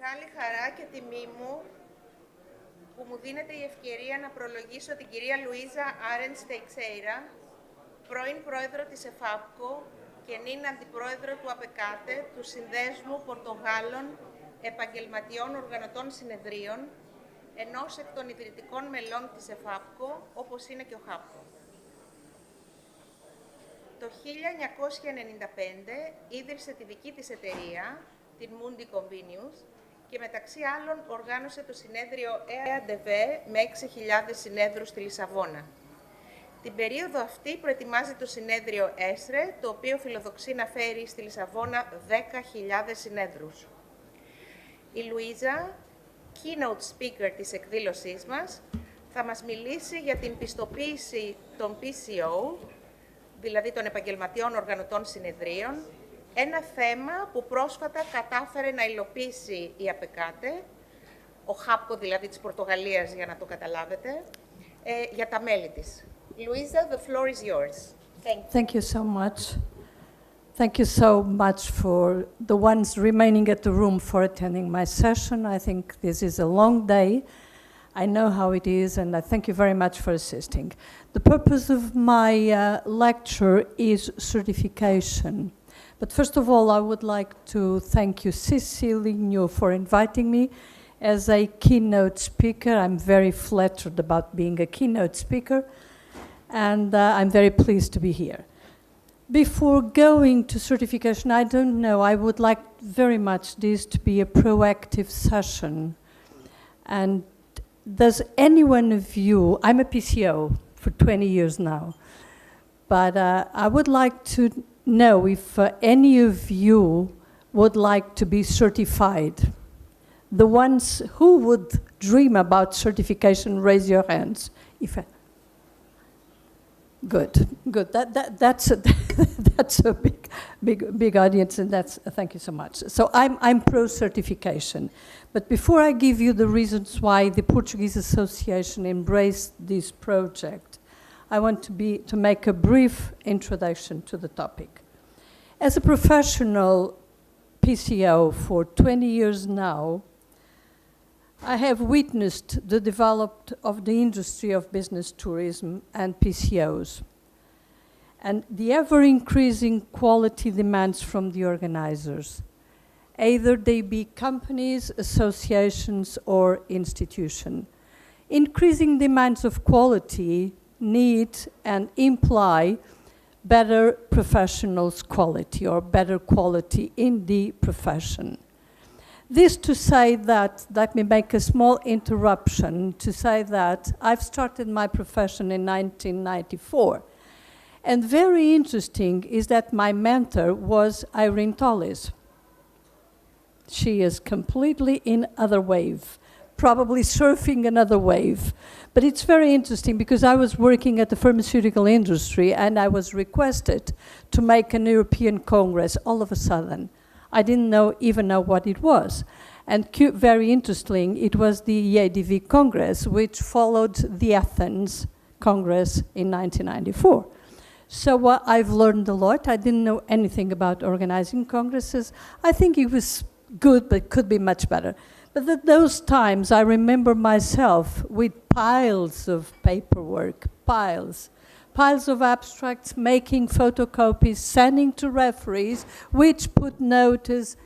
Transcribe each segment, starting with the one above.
μεγάλη χαρά και τιμή μου που μου δίνεται η ευκαιρία να προλογίσω την κυρία Luisa Ahrens Teixeira, πρώην πρόεδρο της ΕΦΑΠΚΟ και νυν αντιπρόεδρο του APECATE, του Συνδέσμου Πορτογάλων Επαγγελματιών Οργανωτών Συνεδρίων, ενός εκ των ιδρυτικών μελών της ΕΦΑΠΚΟ, όπως είναι και ο ΧΑΠΚΟ. Το 1995 ίδρυσε τη δική της εταιρεία, την Mundiconvenius, και μεταξύ άλλων οργάνωσε το συνέδριο EADV με 6.000 συνέδρους στη Λισαβόνα. Την περίοδο αυτή προετοιμάζει το συνέδριο ΕΣΡΕ, το οποίο φιλοδοξεί να φέρει στη Λισαβόνα 10.000 συνέδρους. Η Λουίζα, keynote speaker της εκδήλωσής μας, θα μας μιλήσει για την πιστοποίηση των PCO, δηλαδή των Επαγγελματιών Οργανωτών Συνεδρίων, ένα θέμα που πρόσφατα κατάφερε να υλοποιήσει η APECATE, ο ΧΑΠΚΟ δηλαδή της Πορτογαλίας, για να το καταλάβετε, για τα μέλη της. Luisa, the floor is yours. Thank you so much. Thank you so much for the ones remaining at the room for attending my session. I think this is a long day. I know how it is, and I thank you very much for assisting. The purpose of my lecture is certification. But first of all, I would like to thank you, Cecilia, for inviting me as a keynote speaker. I'm very flattered about being a keynote speaker, and I'm very pleased to be here. Before going to certification, I don't know, I would like very much this to be a proactive session. And does any one of you, I'm a PCO for 20 years now, but I would like to know if any of you would like to be certified. The ones who would dream about certification, raise your hands. Good. That's a big audience, and thank you so much. So I'm pro-certification, but before I give you the reasons why the Portuguese Association embraced this project, I want to make a brief introduction to the topic. As a professional PCO for 20 years now, I have witnessed the development of the industry of business tourism and PCOs, and the ever-increasing quality demands from the organizers, either they be companies, associations, or institutions. Increasing demands of quality need and imply better professionals' quality or better quality in the profession. This to say that, let me make a small interruption to say that I've started my profession in 1994. And very interesting is that my mentor was Ahrens. She is completely in other wave, probably surfing another wave. But it's very interesting because I was working at the pharmaceutical industry and I was requested to make an European Congress all of a sudden. I didn't even know what it was. And very interesting, it was the EADV Congress, which followed the Athens Congress in 1994. So I've learned a lot. I didn't know anything about organizing congresses. I think it was good, but could be much better. But at those times, I remember myself with piles of paperwork, piles of abstracts, making photocopies, sending to referees, which put notice,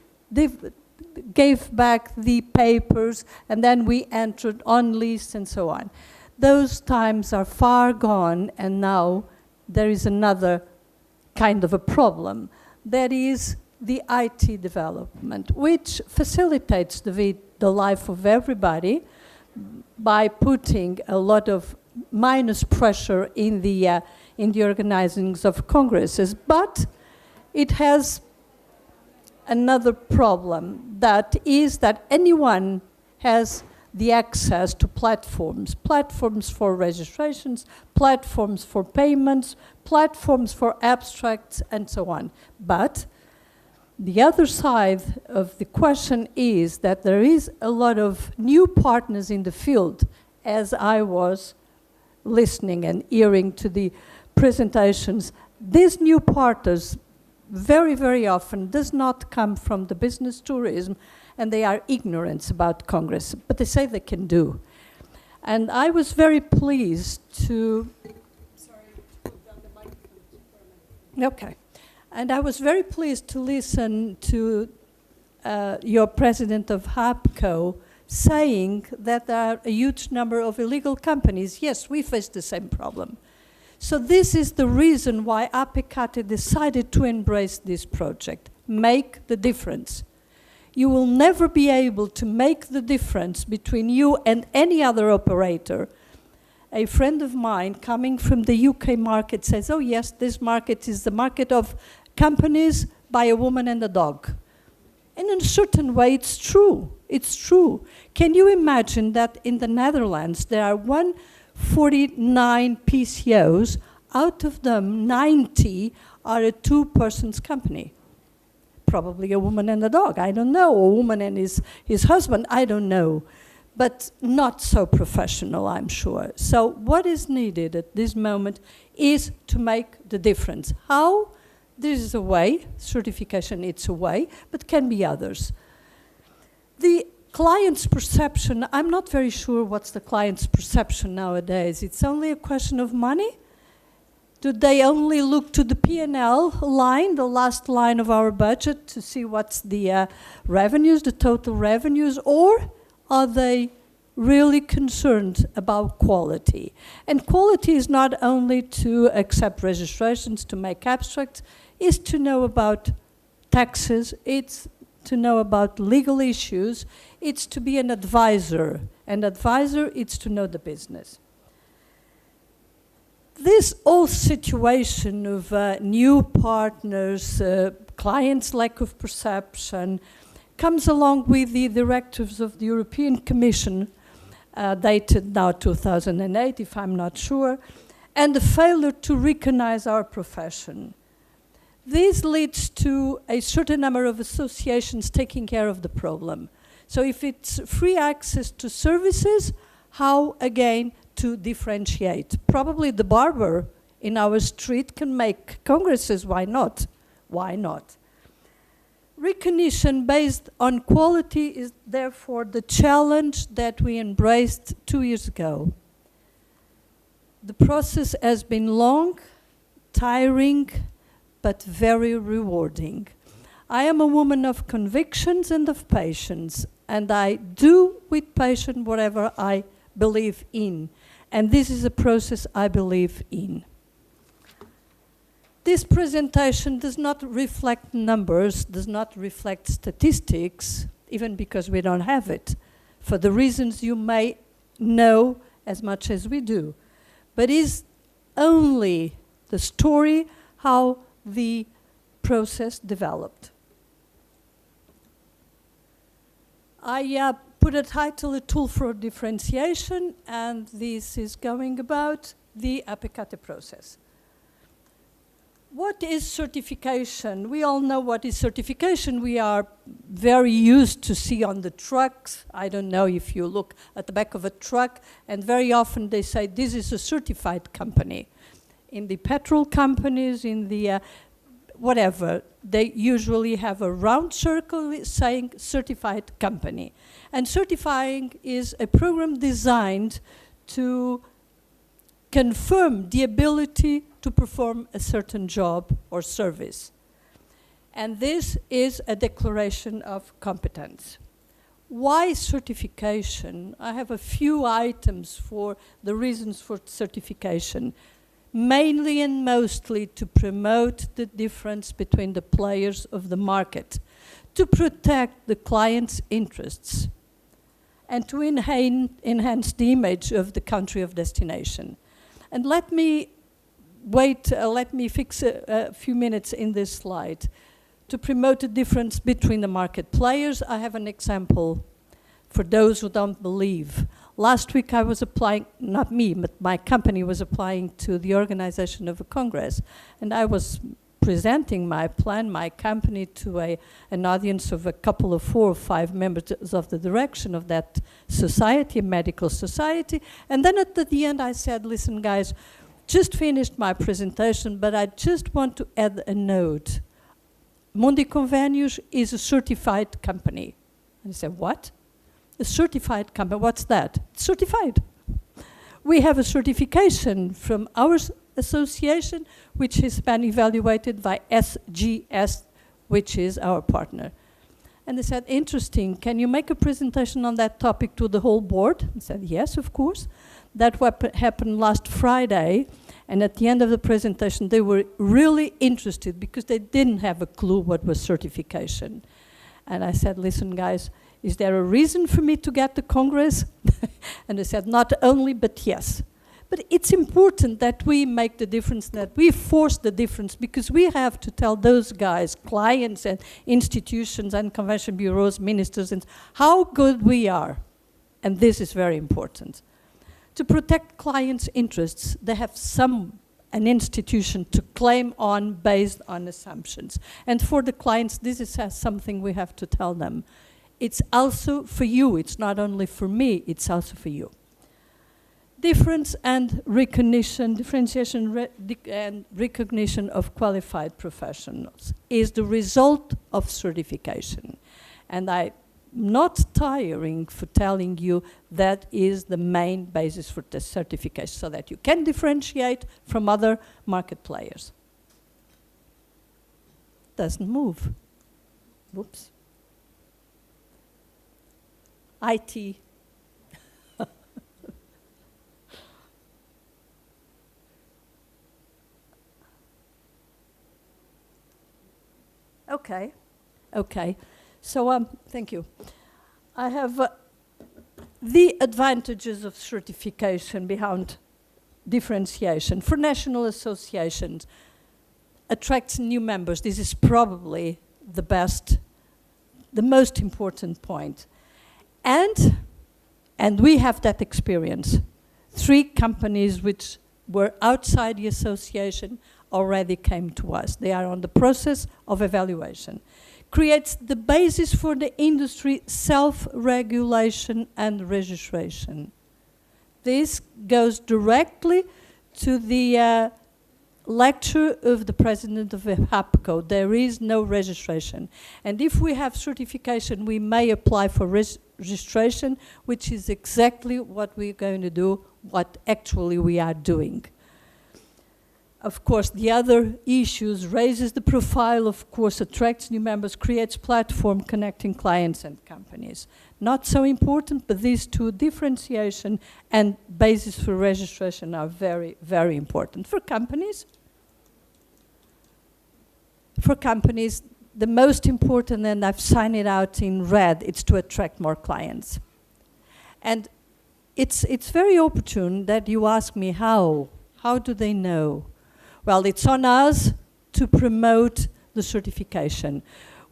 gave back the papers, and then we entered on lists and so on. Those times are far gone, and now there is another kind of a problem. That is the IT development, which facilitates the life of everybody by putting a lot of minus pressure in the organizings of congresses. But it has another problem, that is that anyone has the access to platforms for registrations, platforms for payments, platforms for abstracts, and so on. But the other side of the question is that there is a lot of new partners in the field, as I was listening and hearing to the presentations. These new partners very, very often does not come from the business tourism and they are ignorant about Congress, but they say they can do. And I was very pleased to, okay. And I was very pleased to listen to your president of HAPCO saying that there are a huge number of illegal companies. Yes, we face the same problem. So this is the reason why APECATE decided to embrace this project. Make the difference. You will never be able to make the difference between you and any other operator. A friend of mine coming from the UK market says, oh yes, this market is the market of companies by a woman and a dog. And in a certain way, it's true. It's true. Can you imagine that in the Netherlands, there are 149 PCOs, out of them 90 are a two-persons company? Probably a woman and a dog, I don't know, or a woman and his husband, I don't know. But not so professional, I'm sure. So what is needed at this moment is to make the difference. How? There is a way, certification it's a way, but can be others. The client's perception, I'm not very sure what's the client's perception nowadays. It's only a question of money? Do they only look to the P&L line, the last line of our budget, to see what's the revenues, the total revenues, or are they really concerned about quality? And quality is not only to accept registrations, to make abstracts, it's to know about taxes, it's to know about legal issues, it's to be an advisor. An advisor, it's to know the business. This whole situation of new partners, clients' lack of perception, comes along with the directives of the European Commission, dated now 2008, if I'm not sure, and the failure to recognize our profession. This leads to a certain number of associations taking care of the problem. So if it's free access to services, how, again, to differentiate? Probably the barber in our street can make congresses, why not? Why not? Recognition based on quality is therefore the challenge that we embraced 2 years ago. The process has been long, tiring, but very rewarding. I am a woman of convictions and of patience, and I do with patience whatever I believe in. And this is a process I believe in. This presentation does not reflect numbers, does not reflect statistics, even because we don't have it, for the reasons you may know as much as we do. But is only the story how the process developed. I put a title, A Tool for Differentiation, and this is going about the APECATE process. What is certification? We all know what is certification. We are very used to see on the trucks. I don't know if you look at the back of a truck, and very often they say, this is a certified company. In the petrol companies, in the whatever, they usually have a round circle saying certified company. And certifying is a program designed to confirm the ability to perform a certain job or service. And this is a declaration of competence. Why certification? I have a few items for the reasons for certification. Mainly and mostly to promote the difference between the players of the market, to protect the client's interests, and to enhance the image of the country of destination. And let me fix a few minutes in this slide to promote the difference between the market players. I have an example for those who don't believe. Last week I was applying, not me, but my company was applying to the organization of a congress, and I was presenting my plan, my company, to an audience of a couple of 4 or 5 members of the direction of that society, a medical society, and then at the end I said, listen guys, just finished my presentation, but I just want to add a note. Mundiconvenius is a certified company. And I said, what? A certified company, what's that? Certified. We have a certification from our association, which has been evaluated by SGS, which is our partner. And they said, interesting, can you make a presentation on that topic to the whole board? I said, yes, of course. That happened last Friday, and at the end of the presentation, they were really interested because they didn't have a clue what was certification. And I said, listen, guys, is there a reason for me to get the Congress? And they said, not only, but yes. But it's important that we make the difference, that we force the difference, because we have to tell those guys, clients and institutions and convention bureaus, ministers, and how good we are. And this is very important. To protect clients' interests, they have an institution to claim on based on assumptions. And for the clients, this is something we have to tell them. It's also for you. It's not only for me, it's also for you. Difference and recognition, differentiation and recognition of qualified professionals is the result of certification. And I'm not tiring for telling you that is the main basis for the certification, so that you can differentiate from other market players. Doesn't move. Whoops. IT. Okay. So, thank you. I have the advantages of certification behind differentiation. For national associations, attracts new members. This is probably the most important point. And we have that experience. 3 companies which were outside the association already came to us. They are on the process of evaluation. Creates the basis for the industry self-regulation and registration. This goes directly to the lecture of the president of APECATE. There is no registration. And if we have certification, we may apply for registration, which is exactly what we're going to do, what actually we are doing. Of course, the other issues raises the profile, of course, attracts new members, creates platform connecting clients and companies. Not so important, but these 2, differentiation and basis for registration, are very, very important. For companies, the most important, and I've signed it out in red, it's to attract more clients. And it's very opportune that you ask me how. How do they know? Well, it's on us to promote the certification.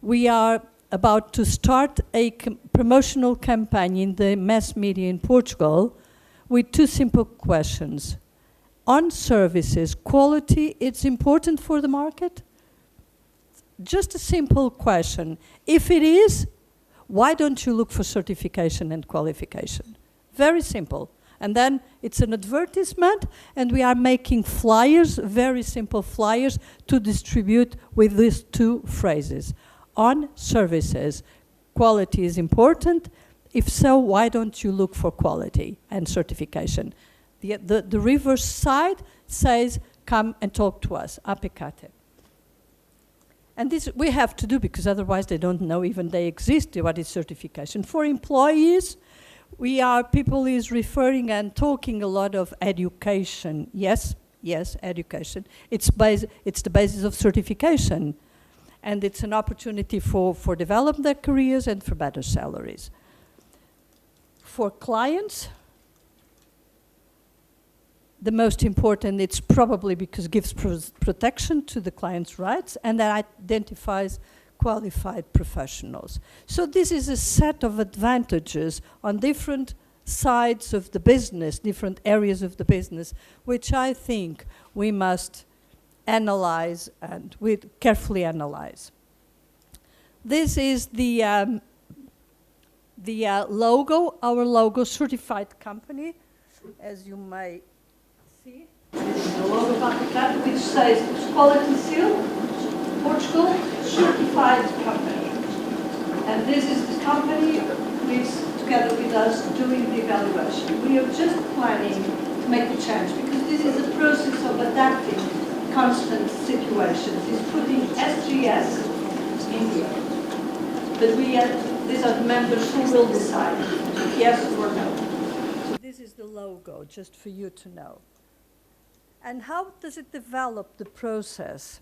We are about to start a promotional campaign in the mass media in Portugal with 2 simple questions. On services, quality, it's important for the market? Just a simple question. If it is, why don't you look for certification and qualification? Very simple. And then it's an advertisement, and we are making flyers, very simple flyers, to distribute with these 2 phrases. On services, quality is important. If so, why don't you look for quality and certification? The reverse side says, come and talk to us, APECATE. And this we have to do, because otherwise they don't know even they exist, what is certification. For employees, people is referring and talking a lot of education. Yes, education. It's the basis of certification. And it's an opportunity for developing their careers and for better salaries. For clients, the most important, it's probably because it gives protection to the client's rights, and that identifies qualified professionals. So this is a set of advantages on different sides of the business, different areas of the business, which I think we must analyze and we carefully analyze. This is the logo, our logo, certified company, as you may see. This is the logo of APECATE, which says quality seal, Portugal, certified company. And this is the company who is together with us doing the evaluation. We are just planning to make a change because this is a process of adapting constant situations. It's putting SGS in here. But these are the members who will decide yes or no. So this is the logo, just for you to know. And how does it develop the process?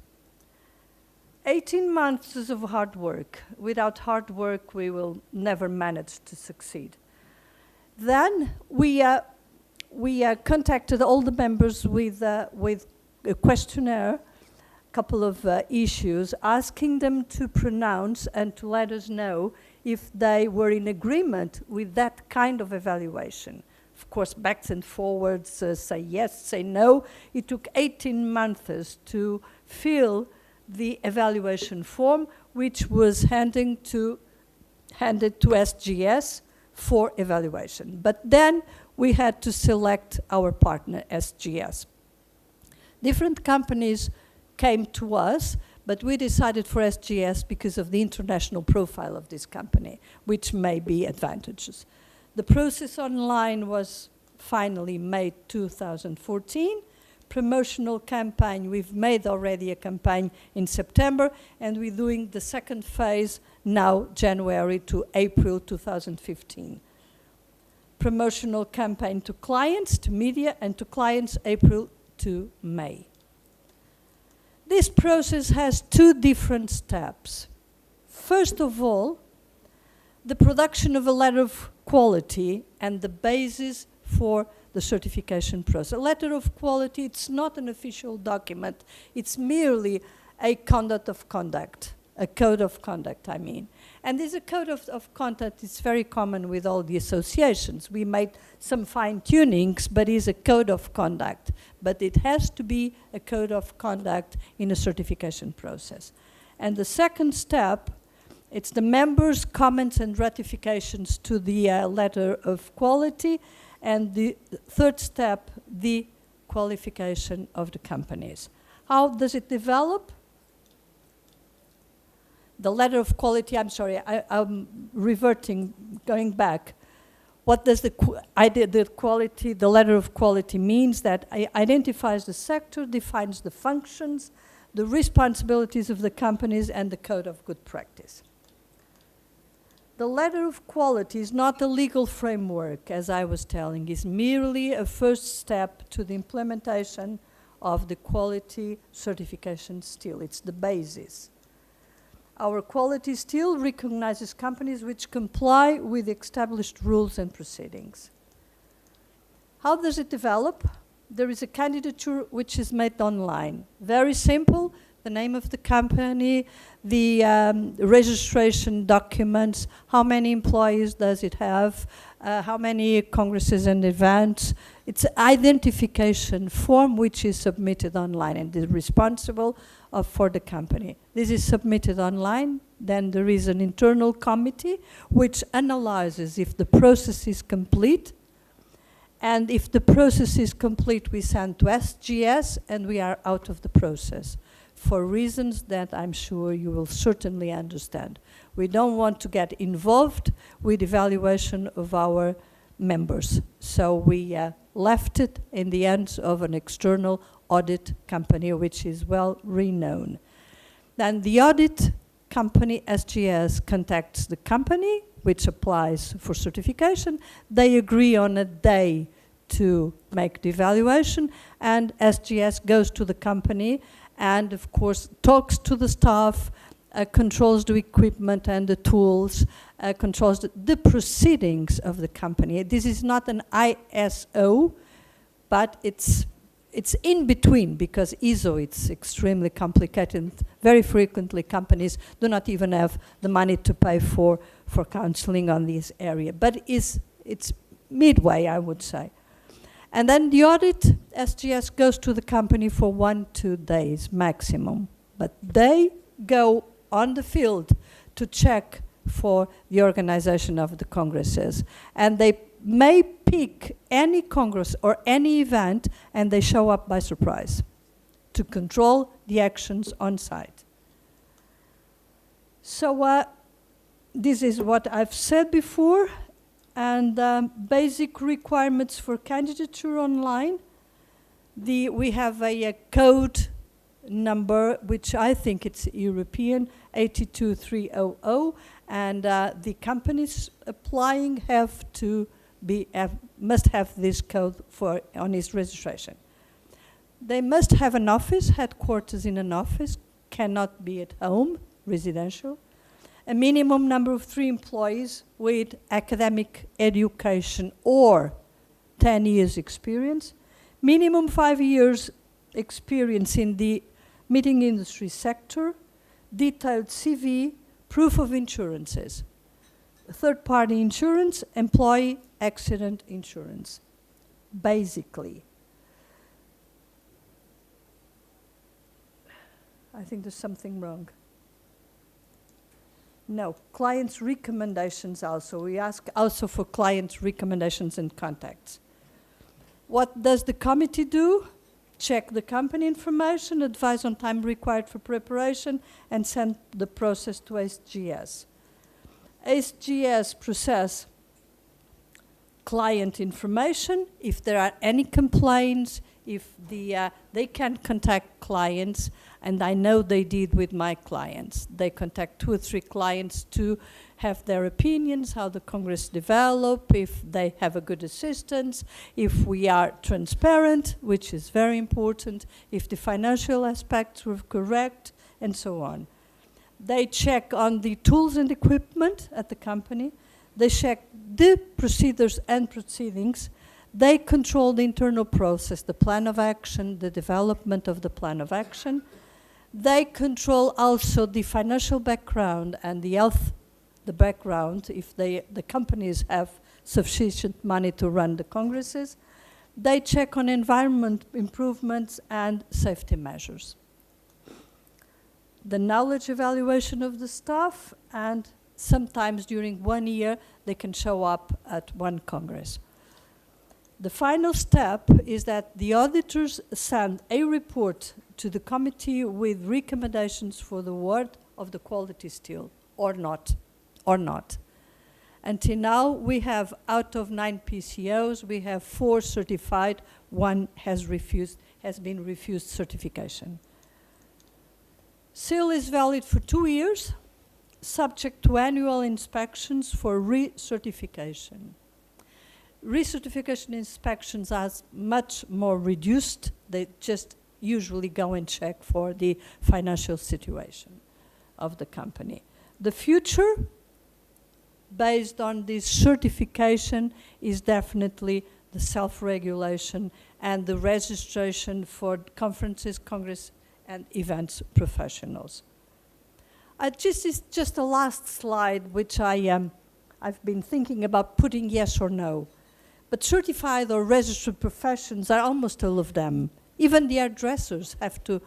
18 months of hard work. Without hard work, we will never manage to succeed. Then we contacted all the members with a questionnaire, a couple of issues, asking them to pronounce and to let us know if they were in agreement with that kind of evaluation. Of course, backs and forwards, say yes, say no. It took 18 months to fill the evaluation form, which was handed to SGS for evaluation. But then we had to select our partner, SGS. Different companies came to us, but we decided for SGS because of the international profile of this company, which may be advantageous. The process online was finally May 2014. Promotional campaign, we've made already a campaign in September, and we're doing the second phase now, January to April 2015. Promotional campaign to clients, to media, and to clients April to May. This process has two different steps. First of all, the production of a letter of quality and the basis for the certification process. A letter of quality, it's not an official document. It's merely a conduct of conduct, a code of conduct, I mean. And this code of conduct is very common with all the associations. We made some fine-tunings, but it's a code of conduct. But it has to be a code of conduct in a certification process. And the second step, it's the members' comments and ratifications to the letter of quality. And the third step, the qualification of the companies. How does it develop? The letter of quality, I'm sorry, I'm reverting, going back. What does the letter of quality means? That it identifies the sector, defines the functions, the responsibilities of the companies, and the code of good practice. The letter of quality is not a legal framework, as I was telling. It's merely a first step to the implementation of the quality certification seal. It's the basis. Our quality still recognizes companies which comply with established rules and proceedings. How does it develop? There is a candidature which is made online. Very simple. The name of the company, the registration documents, how many employees does it have, how many congresses and events. It's an identification form which is submitted online and is responsible for the company. This is submitted online. Then there is an internal committee which analyzes if the process is complete. And if the process is complete, we send to SGS and we are out of the process, for reasons that I'm sure you will certainly understand. We don't want to get involved with evaluation of our members. So we left it in the hands of an external audit company, which is well renowned. Then the audit company, SGS, contacts the company, which applies for certification. They agree on a day to make the evaluation, and SGS goes to the company and, of course, talks to the staff, controls the equipment and the tools, controls the proceedings of the company. This is not an ISO, but it's in between, because ISO, it's extremely complicated. Very frequently, companies do not even have the money to pay for counseling on this area. But it's midway, I would say. And then the audit, SGS goes to the company for 1-2 days maximum. But they go on the field to check for the organization of the congresses. And they may pick any congress or any event, and they show up by surprise to control the actions on site. So this is what I've said before, and basic requirements for candidature online. We have a code number, which I think it's European, 82300, and the companies applying must have this code on its registration. They must have an office, headquarters in an office, cannot be at home, residential. A minimum number of 3 employees with academic education or 10 years experience. Minimum 5 years experience in the meeting industry sector. Detailed CV, proof of insurances. Third-party insurance, employee accident insurance, basically. I think there's something wrong. No, clients' recommendations also. We ask also for clients' recommendations and contacts. What does the committee do? Check the company information, advise on time required for preparation, and send the process to SGS. SGS process client information. If there are any complaints, if they can contact clients, and I know they did with my clients. They contact 2 or 3 clients to have their opinions, how the Congress develop, if they have a good assistance, if we are transparent, which is very important, if the financial aspects were correct, and so on. They check on the tools and equipment at the company. They check the procedures and proceedings. They control the internal process, the plan of action, the development of the plan of action. They control also the financial background and the background, if the companies have sufficient money to run the congresses. They check on environment improvements and safety measures. The knowledge evaluation of the staff, and sometimes during 1 year, they can show up at 1 congress. The final step is that the auditors send a report to the committee with recommendations for the award of the quality seal, or not. Until now, we have, out of 9 PCOs, we have 4 certified, 1 has been refused certification. Seal is valid for 2 years, subject to annual inspections for recertification. Recertification inspections are much more reduced. They just usually go and check for the financial situation of the company. The future, based on this certification, is definitely the self-regulation and the registration for conferences, congress, and events professionals. This is just a last slide, which I've been thinking about putting yes or no. But certified or registered professions are almost all of them. Even the hairdressers have to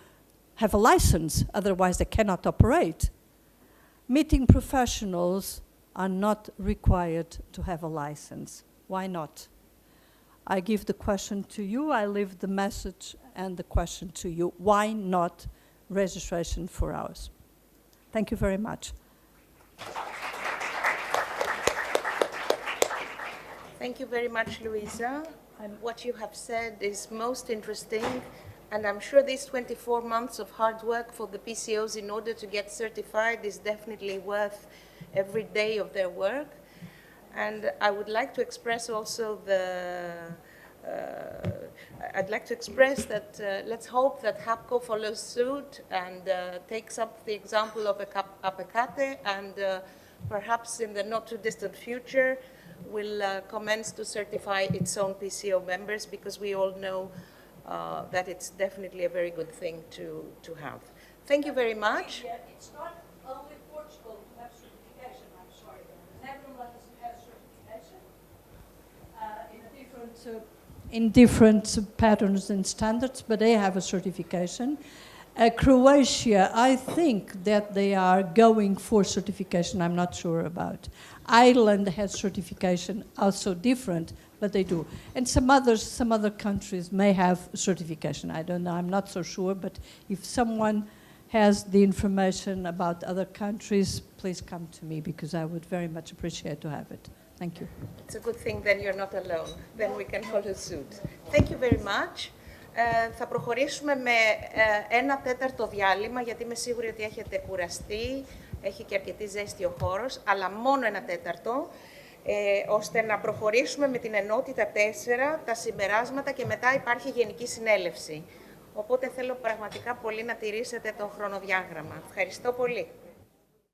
have a license, otherwise they cannot operate. Meeting professionals are not required to have a license. Why not? I give the question to you, I leave the message and the question to you. Why not registration for ours? Thank you very much. Thank you very much, Luisa. What you have said is most interesting, and I'm sure these 24 months of hard work for the PCOs in order to get certified is definitely worth every day of their work. And I would like to express also let's hope that HAPCO follows suit and takes up the example of APECATE, and perhaps in the not too distant future will commence to certify its own PCO members, because we all know that it's definitely a very good thing to have. Thank you very much. It's not only Portugal to have certification, I'm sorry. Netherlands has certification in different patterns and standards, but they have a certification. Croatia, I think that they are going for certification, I'm not sure about. Ireland has certification, also different, but they do. And some other countries may have certification, I don't know, I'm not so sure, but if someone has the information about other countries, please come to me because I would very much appreciate to have it. Thank you. It's a good thing then you're not alone. Then we can follow suit. Thank you very much. Θα προχωρήσουμε με 1/4 διάλειμμα, γιατί είμαι σίγουρη ότι έχετε κουραστεί, έχει και αρκετή ζέστη ο χώρος, αλλά μόνο 1/4, ώστε να προχωρήσουμε με την ενότητα 4, τα συμπεράσματα και μετά υπάρχει γενική συνέλευση. Οπότε θέλω πραγματικά πολύ να τηρήσετε το χρονοδιάγραμμα. Ευχαριστώ πολύ.